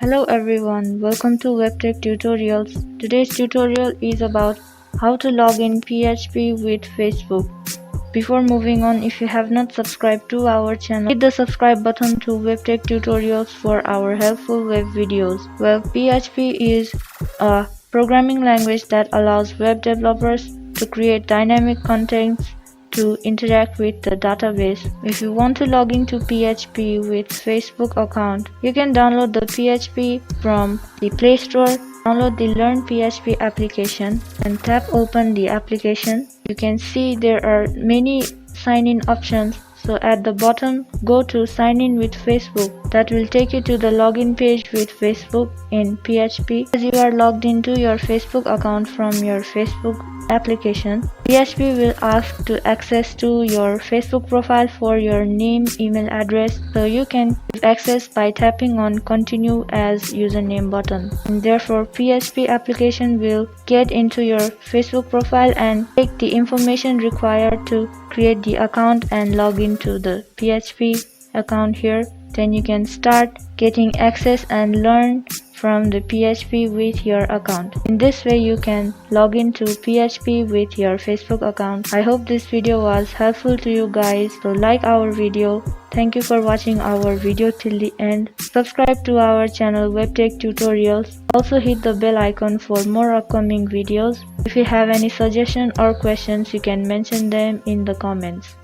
Hello everyone, welcome to WebTech Tutorials. Today's tutorial is about how to log in PHP with Facebook. Before moving on, if you have not subscribed to our channel, hit the subscribe button to WebTech Tutorials for our helpful web videos. Well, PHP is a programming language that allows web developers to create dynamic contents to interact with the database. If you want to log into PHP with Facebook account, you can download the PHP from the Play Store. Download the Learn PHP application and tap open the application. You can see there are many sign-in options. So at the bottom, go to sign in with Facebook. That will take you to the login page with Facebook in PHP. As you are logged into your Facebook account from your Facebook application, PHP will ask to access to your Facebook profile for your name, email address, so you can give access by tapping on continue as username button. And therefore PHP application will get into your Facebook profile and take the information required to create the account and log into the PHP account here. Then you can start getting access and learn from the PHP with your account. In this way you can log into PHP with your Facebook account. I hope this video was helpful to you guys. So like our video. Thank you for watching our video till the end. Subscribe to our channel WebTech Tutorials. Also hit the bell icon for more upcoming videos. If you have any suggestions or questions, you can mention them in the comments.